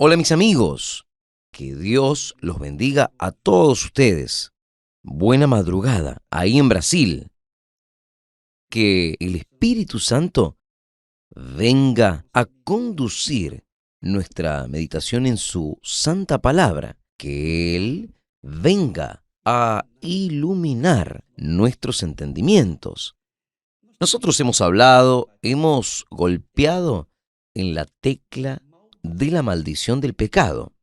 Hola mis amigos, que Dios los bendiga a todos ustedes. Buena madrugada ahí en Brasil. Que el Espíritu Santo venga a conducir nuestra meditación en su santa palabra. Que Él venga a iluminar nuestros entendimientos. Nosotros hemos hablado, hemos golpeado en la tecla de la maldición del pecado.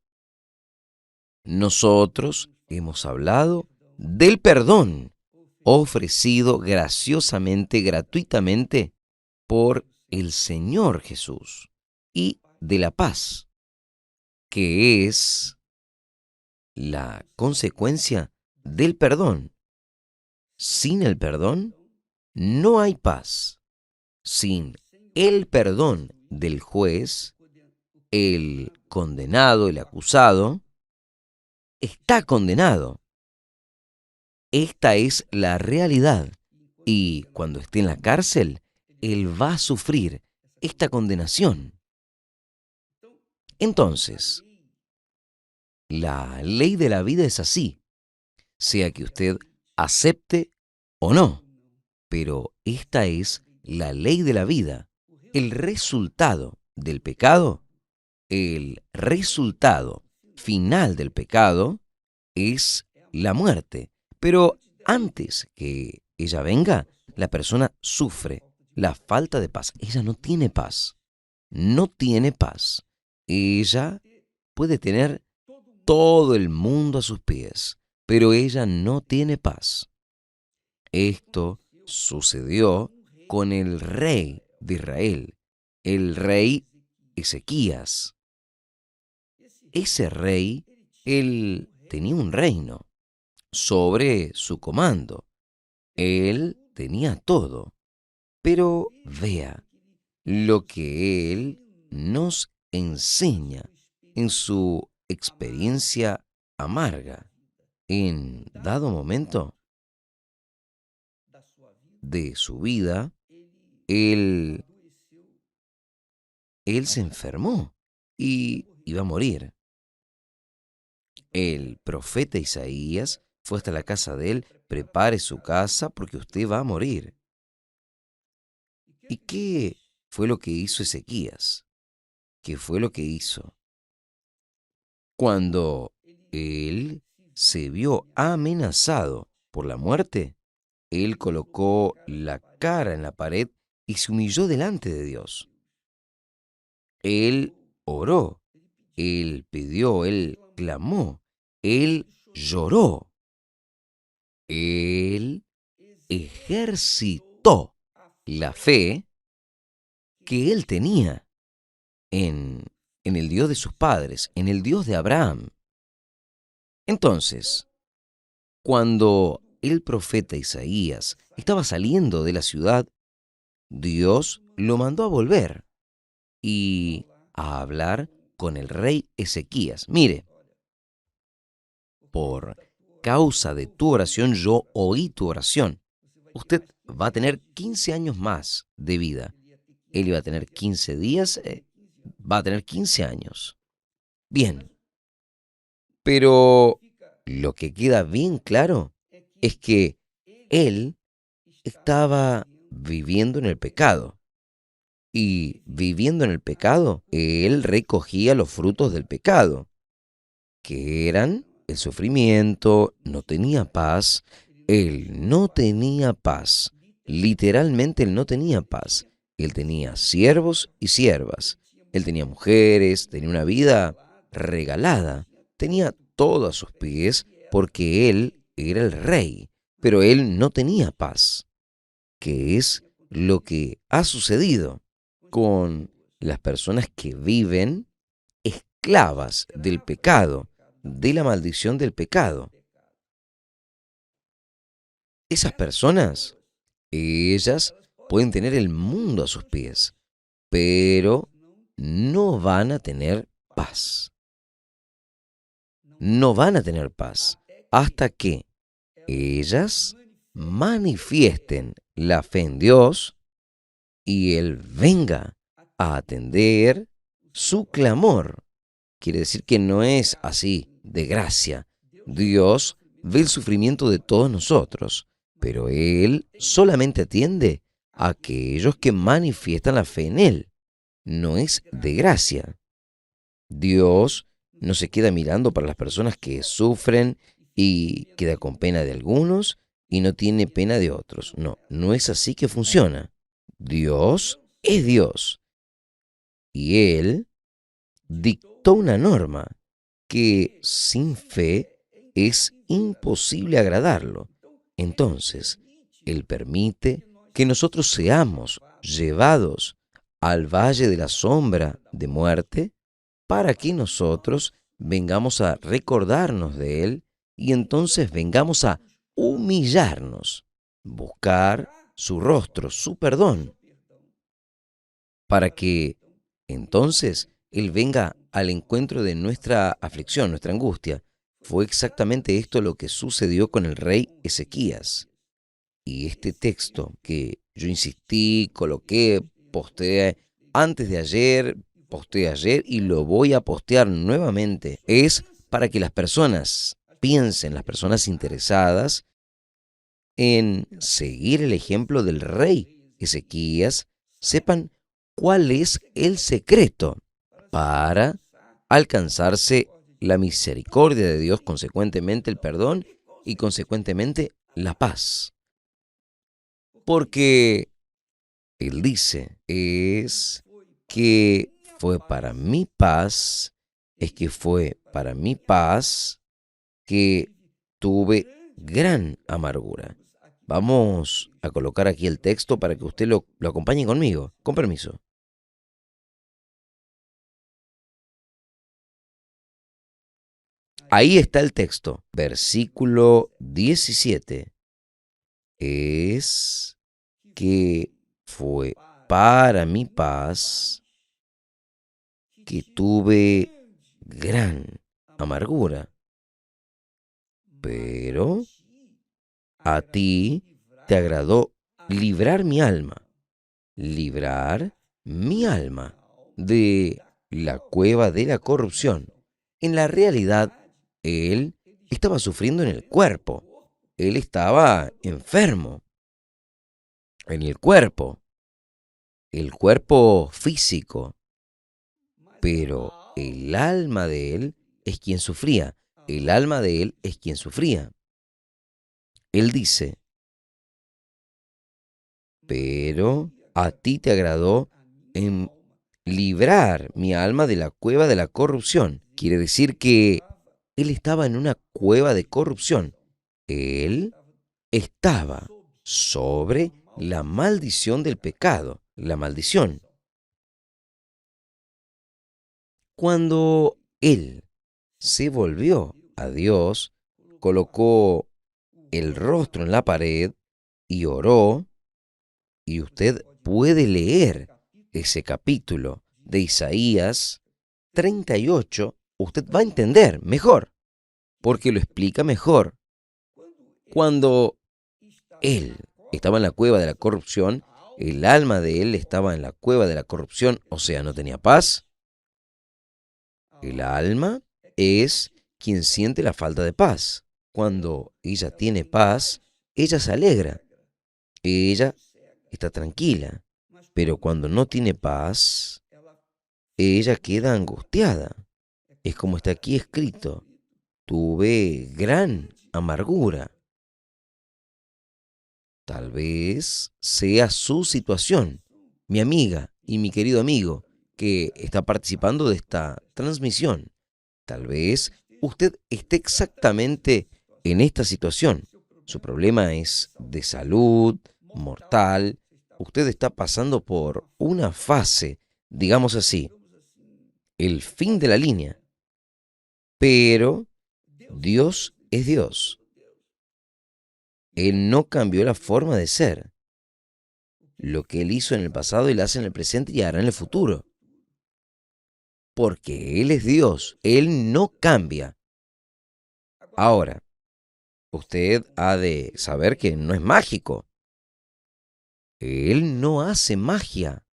Nosotros hemos hablado del perdón ofrecido graciosamente, gratuitamente por el Señor Jesús y de la paz, que es la consecuencia del perdón. Sin el perdón no hay paz. Sin el perdón del juez, el condenado, el acusado, está condenado. Esta es la realidad. Y cuando esté en la cárcel, él va a sufrir esta condenación. Entonces, la ley de la vida es así, sea que usted acepte o no. Pero esta es la ley de la vida. El resultado del pecado, el resultado final del pecado es la muerte. Pero antes que ella venga, la persona sufre la falta de paz. Ella no tiene paz. No tiene paz. Ella puede tener todo el mundo a sus pies, pero ella no tiene paz. Esto sucedió con el rey de Israel, el rey Ezequías. Ese rey, él tenía un reino sobre su comando. Él tenía todo. Pero vea lo que él nos enseña en su experiencia amarga. En dado momento de su vida, él, él se enfermó y iba a morir. El profeta Isaías fue hasta la casa de él: prepare su casa porque usted va a morir. ¿Y qué fue lo que hizo Ezequías? ¿Qué fue lo que hizo? Cuando él se vio amenazado por la muerte, él colocó la cara en la pared y se humilló delante de Dios. Él oró, él pidió, él clamó, él lloró, él ejercitó la fe que él tenía en, en el Dios de sus padres, en el Dios de Abraham. Entonces, cuando el profeta Isaías estaba saliendo de la ciudad, Dios lo mandó a volver y a hablar con el rey Ezequías. Mire, por causa de tu oración yo oí tu oración. Usted va a tener 15 años más de vida. Él iba a tener 15 días, va a tener 15 años. Bien, pero lo que queda bien claro es que él estaba viviendo en el pecado. Y viviendo en el pecado, él recogía los frutos del pecado, que eran el sufrimiento, no tenía paz. Él no tenía paz. Literalmente él no tenía paz. Él tenía siervos y siervas. Él tenía mujeres, tenía una vida regalada. Tenía todo a sus pies porque él era el rey. Pero él no tenía paz, que es lo que ha sucedido con las personas que viven esclavas del pecado, de la maldición del pecado. Esas personas, ellas pueden tener el mundo a sus pies, pero no van a tener paz. No van a tener paz hasta que ellas manifiesten la fe en Dios y Él venga a atender su clamor, quiere decir que no es así, de gracia. Dios ve el sufrimiento de todos nosotros, pero Él solamente atiende a aquellos que manifiestan la fe en Él. No es de gracia. Dios no se queda mirando para las personas que sufren y queda con pena de algunos y no tiene pena de otros. No, no es así que funciona. Dios es Dios y Él dictó una norma que sin fe es imposible agradarlo. Entonces, Él permite que nosotros seamos llevados al valle de la sombra de muerte para que nosotros vengamos a recordarnos de Él y entonces vengamos a humillarnos, buscar su rostro, su perdón, para que entonces Él venga al encuentro de nuestra aflicción, nuestra angustia. Fue exactamente esto lo que sucedió con el rey Ezequías. Y este texto que yo insistí, coloqué, posteé antes de ayer, posteé ayer y lo voy a postear nuevamente, es para que las personas piensen, las personas interesadas en seguir el ejemplo del rey Ezequías, sepan cuál es el secreto para alcanzarse la misericordia de Dios, consecuentemente el perdón y consecuentemente la paz. Porque Él dice, es que fue para mi paz, es que fue para mi paz que tuve gran amargura. Vamos a colocar aquí el texto para que usted lo acompañe conmigo. Con permiso. Ahí está el texto. Versículo 17. Es que fue para mi paz que tuve gran amargura. Pero a ti te agradó librar mi alma de la cueva de la corrupción. En la realidad, él estaba sufriendo en el cuerpo. Él estaba enfermo en el cuerpo físico, pero el alma de él es quien sufría. El alma de él es quien sufría. Él dice, pero a ti te agradó en librar mi alma de la cueva de la corrupción. Quiere decir que él estaba en una cueva de corrupción. Él estaba sobre la maldición del pecado, la maldición. Cuando él se volvió a Dios, colocó el rostro en la pared y oró, y usted puede leer ese capítulo de Isaías 38, usted va a entender mejor, porque lo explica mejor. Cuando él estaba en la cueva de la corrupción, el alma de él estaba en la cueva de la corrupción, o sea, no tenía paz. El alma es quien siente la falta de paz. Cuando ella tiene paz, ella se alegra, ella está tranquila, pero cuando no tiene paz, ella queda angustiada. Es como está aquí escrito, tuve gran amargura. Tal vez sea su situación, mi amiga y mi querido amigo que está participando de esta transmisión. Tal vez usted esté exactamente en esta situación. Su problema es de salud, mortal. Usted está pasando por una fase, digamos así, el fin de la línea. Pero Dios es Dios. Él no cambió la forma de ser. Lo que Él hizo en el pasado, Él hace en el presente y hará en el futuro. Porque Él es Dios. Él no cambia. Ahora, usted ha de saber que no es mágico. Él no hace magia.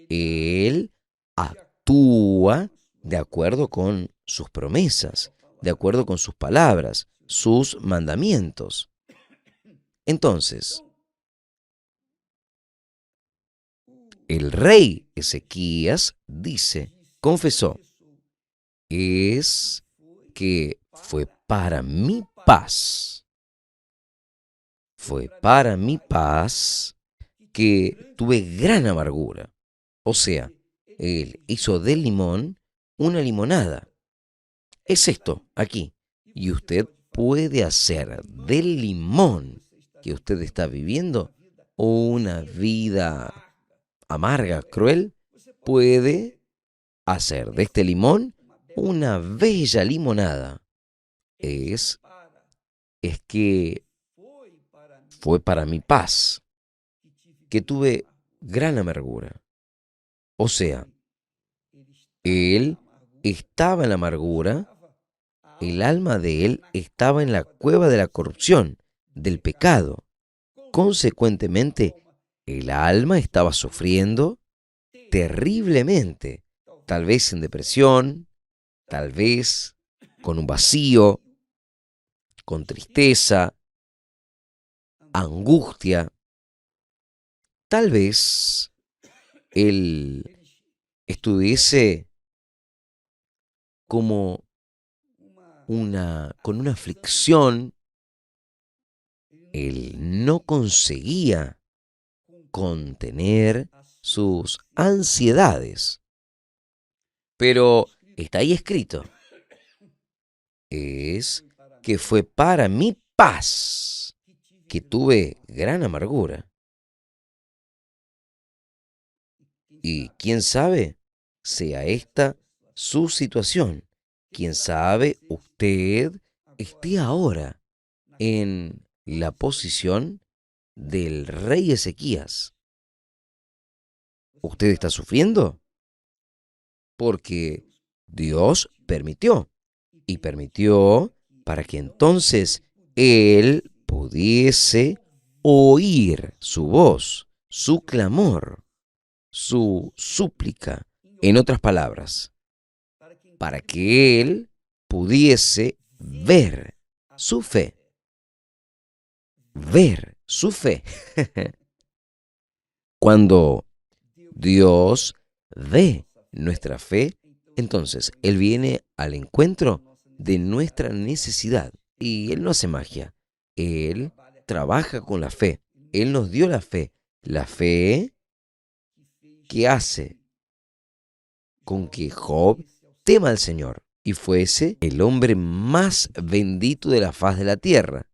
Él actúa de acuerdo con sus promesas, de acuerdo con sus palabras, sus mandamientos. Entonces, el rey Ezequías confesó, es que fue para mi paz, fue para mi paz que tuve gran amargura. O sea, él hizo del limón una limonada. Es esto, aquí. Y usted puede hacer del limón que usted está viviendo una vida amarga, cruel. Puede hacer de este limón una bella limonada. Es, es que fue para mi paz que tuve gran amargura. O sea, él estaba en la amargura, el alma de él estaba en la cueva de la corrupción, del pecado. Consecuentemente, el alma estaba sufriendo terriblemente, tal vez en depresión, tal vez con un vacío, con tristeza, angustia. Tal vez él estuviese como con una aflicción. Él no conseguía contener sus ansiedades. Pero está ahí escrito, es que fue para mi paz que tuve gran amargura. Y quién sabe, sea esta su situación. Quién sabe, usted esté ahora en la posición del rey Ezequías. ¿Usted está sufriendo? Porque Dios permitió, y permitió para que entonces él pudiese oír su voz, su clamor, su súplica. En otras palabras, para que él pudiese su fe, ver su fe. Cuando Dios ve nuestra fe, entonces Él viene al encuentro de nuestra necesidad. Y Él no hace magia, Él trabaja con la fe. Él nos dio la fe que hace con que Job tema al Señor y fuese el hombre más bendito de la faz de la tierra.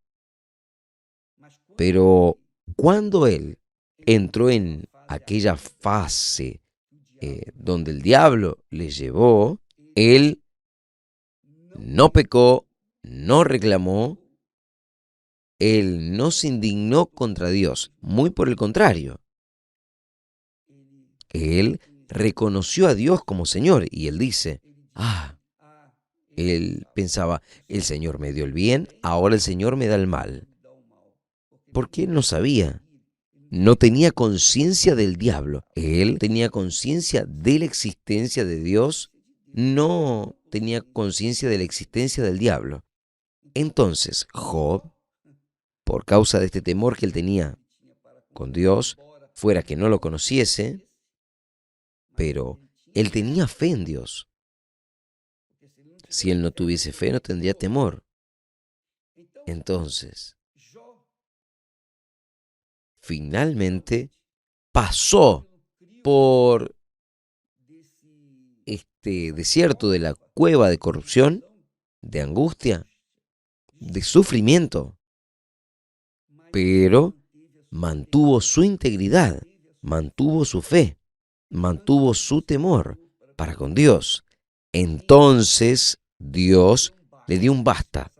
Pero cuando él entró en aquella fase donde el diablo le llevó, él no pecó, no reclamó, él no se indignó contra Dios. Muy por el contrario, él reconoció a Dios como Señor y él dice, él pensaba, el Señor me dio el bien, ahora el Señor me da el mal. Porque él no sabía. No tenía conciencia del diablo. Él tenía conciencia de la existencia de Dios, no tenía conciencia de la existencia del diablo. Entonces, Job, por causa de este temor que él tenía con Dios, fuera que no lo conociese, pero él tenía fe en Dios. Si él no tuviese fe, no tendría temor. Entonces, finalmente pasó por este desierto de la cueva de corrupción, de angustia, de sufrimiento, pero mantuvo su integridad, mantuvo su fe, mantuvo su temor para con Dios. Entonces Dios le dio un basta.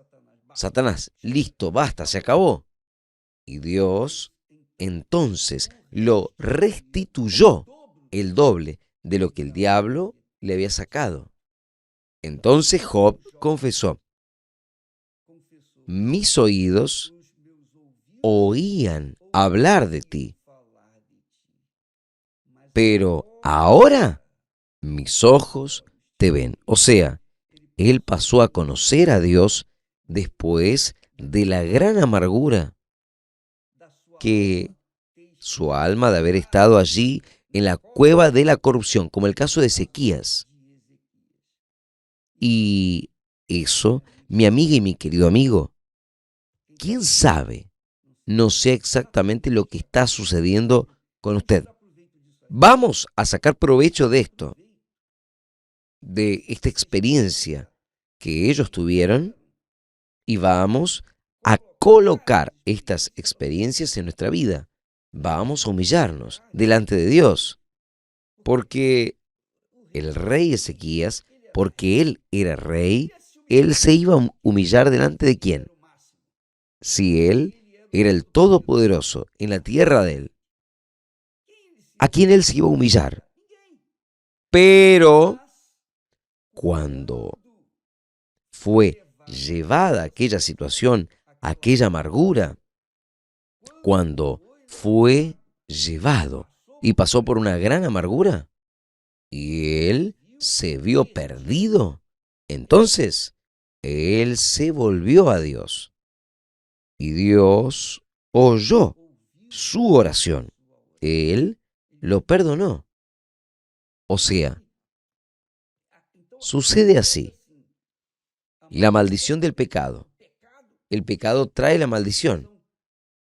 Satanás, listo, basta, se acabó. Y Dios entonces lo restituyó el doble de lo que el diablo le había sacado. Entonces Job confesó, mis oídos oían hablar de ti, pero ahora mis ojos te ven. O sea, él pasó a conocer a Dios después de la gran amargura que su alma de haber estado allí en la cueva de la corrupción, como el caso de Ezequías. Y eso, mi amiga y mi querido amigo, quién sabe, no sé exactamente lo que está sucediendo con usted. Vamos a sacar provecho de esto, de esta experiencia que ellos tuvieron, y vamos a colocar estas experiencias en nuestra vida. Vamos a humillarnos delante de Dios, porque el rey Ezequías, porque él era rey, él se iba a humillar delante de quién. Si él era el todopoderoso en la tierra de él, ¿a quién él se iba a humillar? Pero cuando fue llevada aquella situación, aquella amargura, cuando fue llevado y pasó por una gran amargura y él se vio perdido, entonces él se volvió a Dios y Dios oyó su oración. Él lo perdonó. O sea, sucede así. La maldición del pecado. El pecado trae la maldición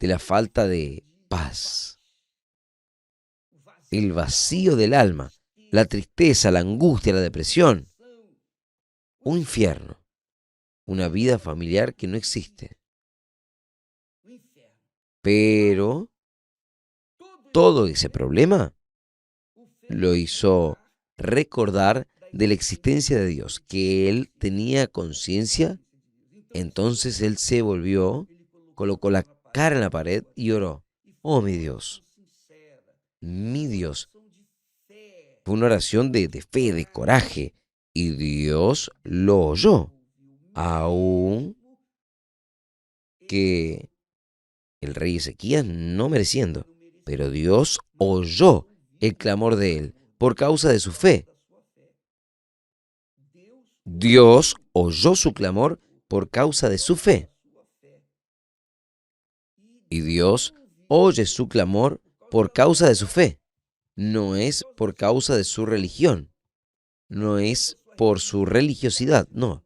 de la falta de paz, el vacío del alma, la tristeza, la angustia, la depresión, un infierno, una vida familiar que no existe. Pero todo ese problema lo hizo recordar de la existencia de Dios, que él tenía conciencia. Entonces él se volvió, colocó la cara en la pared y oró. Oh, mi Dios. Fue una oración de fe, de coraje, y Dios lo oyó, aun que el rey Ezequías no mereciendo, pero Dios oyó el clamor de él por causa de su fe. Dios oyó su clamor por causa de su fe. Y Dios oye su clamor por causa de su fe. No es por causa de su religión. No es por su religiosidad, no.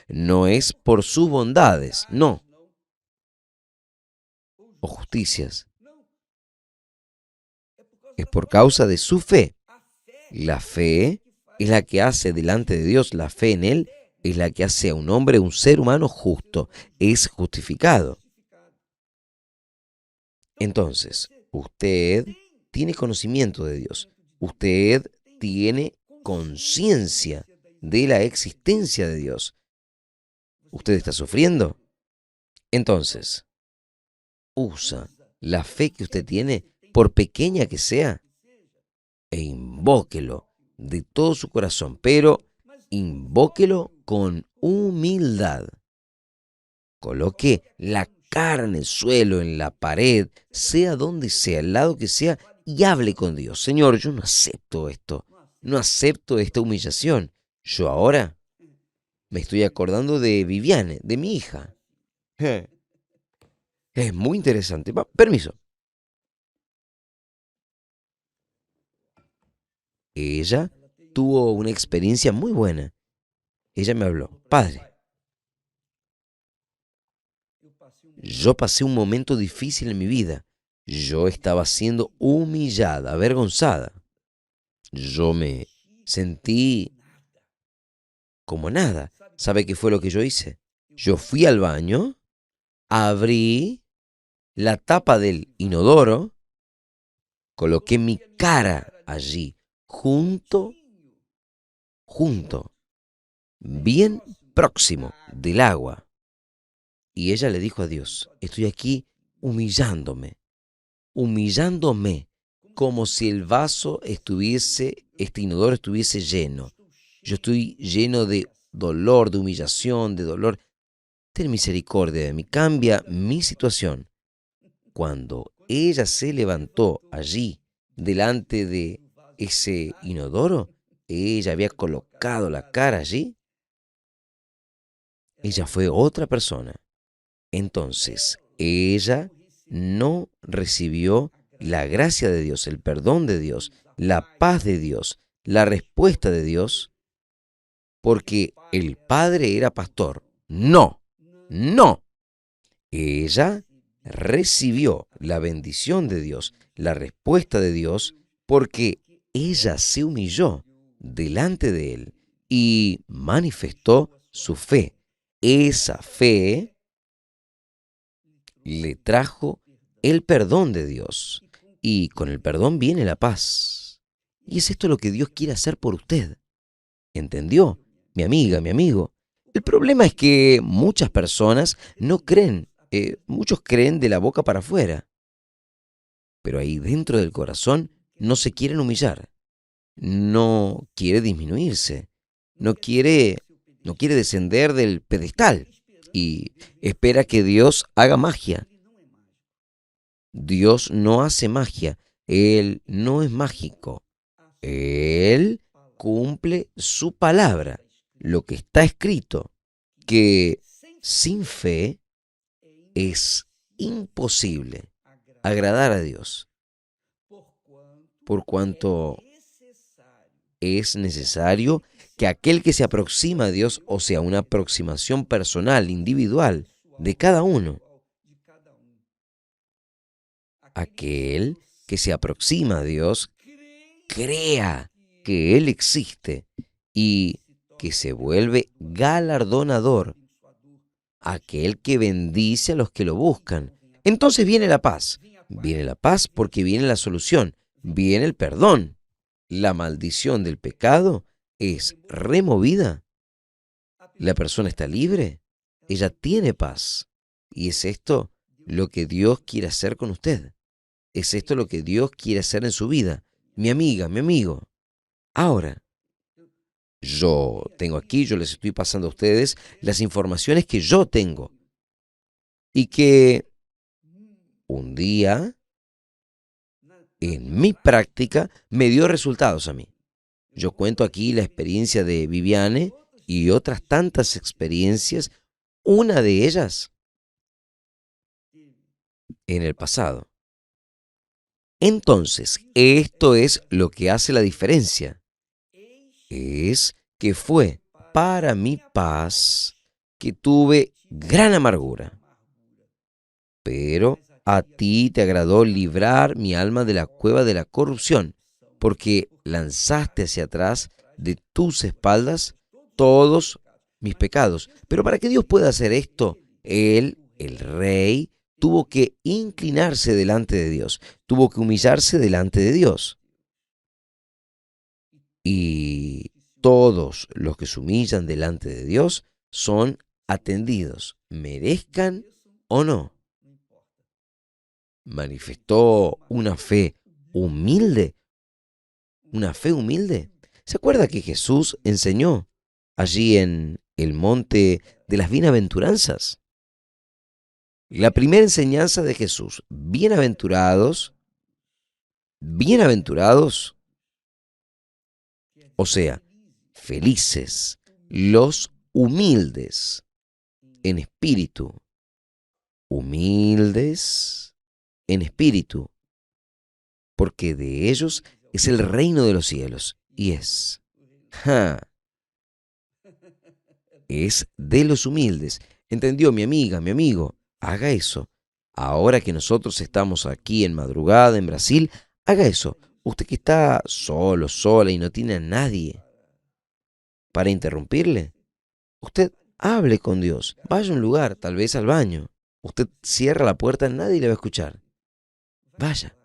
No es por sus bondades, no. O justicias. Es por causa de su fe. La fe es la que hace delante de Dios, la fe en Él es la que hace a un hombre, un ser humano justo, es justificado. Entonces, usted tiene conocimiento de Dios, usted tiene conciencia de la existencia de Dios. ¿Usted está sufriendo? Entonces, usa la fe que usted tiene, por pequeña que sea, e invóquelo de todo su corazón, pero invóquelo con humildad. Coloque la cara en el suelo, en la pared, sea donde sea, al lado que sea, y hable con Dios. Señor, yo no acepto esto, no acepto esta humillación. Yo ahora me estoy acordando de Viviane, de mi hija. Es muy interesante. Permiso. Ella tuvo una experiencia muy buena. Ella me habló, padre, yo pasé un momento difícil en mi vida. Yo estaba siendo humillada, avergonzada. Yo me sentí como nada. ¿Sabe qué fue lo que yo hice? Yo fui al baño, abrí la tapa del inodoro, coloqué mi cara allí, junto, bien próximo del agua. Y ella le dijo a Dios, estoy aquí humillándome, como si el vaso estuviese, este inodoro estuviese lleno. Yo estoy lleno de dolor, de humillación, de dolor. Ten misericordia de mí, cambia mi situación. Cuando ella se levantó allí, delante de ese inodoro, ella había colocado la cara allí, ella fue otra persona. Entonces, ella no recibió la gracia de Dios, el perdón de Dios, la paz de Dios, la respuesta de Dios, porque el padre era pastor. No, no. Ella recibió la bendición de Dios, la respuesta de Dios, porque ella se humilló delante de él y manifestó su fe. Esa fe le trajo el perdón de Dios y con el perdón viene la paz. Y es esto lo que Dios quiere hacer por usted. ¿Entendió? Mi amiga, mi amigo. El problema es que muchas personas no creen, muchos creen de la boca para afuera, pero ahí dentro del corazón no se quieren humillar, no quiere disminuirse, no quiere, no quiere descender del pedestal y espera que Dios haga magia. Dios no hace magia, Él no es mágico, Él cumple su palabra, lo que está escrito, que sin fe es imposible agradar a Dios, por cuanto es necesario que aquel que se aproxima a Dios, o sea, una aproximación personal, individual, de cada uno, aquel que se aproxima a Dios, crea que Él existe y que se vuelve galardonador, aquel que bendice a los que lo buscan. Entonces viene la paz. Viene la paz porque viene la solución, viene el perdón. La maldición del pecado es removida. La persona está libre. Ella tiene paz. Y es esto lo que Dios quiere hacer con usted. Es esto lo que Dios quiere hacer en su vida. Mi amiga, mi amigo. Ahora, yo les estoy pasando a ustedes las informaciones que yo tengo y que un día en mi práctica me dio resultados a mí. Yo cuento aquí la experiencia de Viviane y otras tantas experiencias, una de ellas en el pasado. Entonces, esto es lo que hace la diferencia. Es que fue para mi paz que tuve gran amargura. Pero a ti te agradó librar mi alma de la cueva de la corrupción, porque lanzaste hacia atrás de tus espaldas todos mis pecados. Pero para que Dios pueda hacer esto, Él, el Rey, tuvo que inclinarse delante de Dios, tuvo que humillarse delante de Dios. Y todos los que se humillan delante de Dios son atendidos, merezcan o no. Manifestó humilde, una fe humilde. ¿Se acuerda que Jesús enseñó allí en el monte de las bienaventuranzas? La primera enseñanza de Jesús, bienaventurados, bienaventurados, o sea, felices los humildes en espíritu, humildes en espíritu, porque de ellos es el reino de los cielos. Y es de los humildes. ¿Entendió, mi amiga, mi amigo? Haga eso. Ahora que nosotros estamos aquí en madrugada en Brasil, haga eso. Usted que está solo, sola y no tiene a nadie para interrumpirle, usted hable con Dios. Vaya a un lugar, tal vez al baño. Usted cierra la puerta, nadie le va a escuchar. Vaya.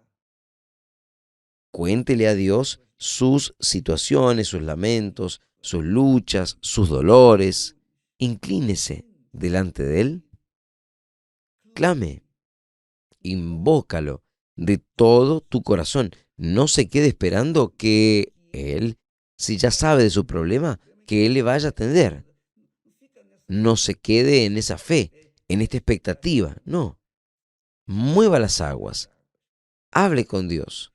Cuéntele a Dios sus situaciones, sus lamentos, sus luchas, sus dolores. Inclínese delante de Él. Clame. Invócalo de todo tu corazón. No se quede esperando que Él, si ya sabe de su problema, que Él le vaya a atender. No se quede en esa fe, en esta expectativa. No. Mueva las aguas. Hable con Dios.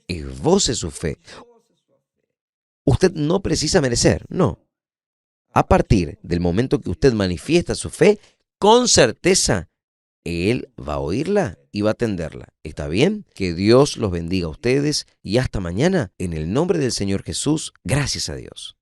Esboce su fe. usted no precisa merecer, no. A partir del momento que usted manifiesta su fe, con certeza, Él va a oírla y va a atenderla. ¿Está bien? Que Dios los bendiga a ustedes y hasta mañana. En el nombre del Señor Jesús, gracias a Dios.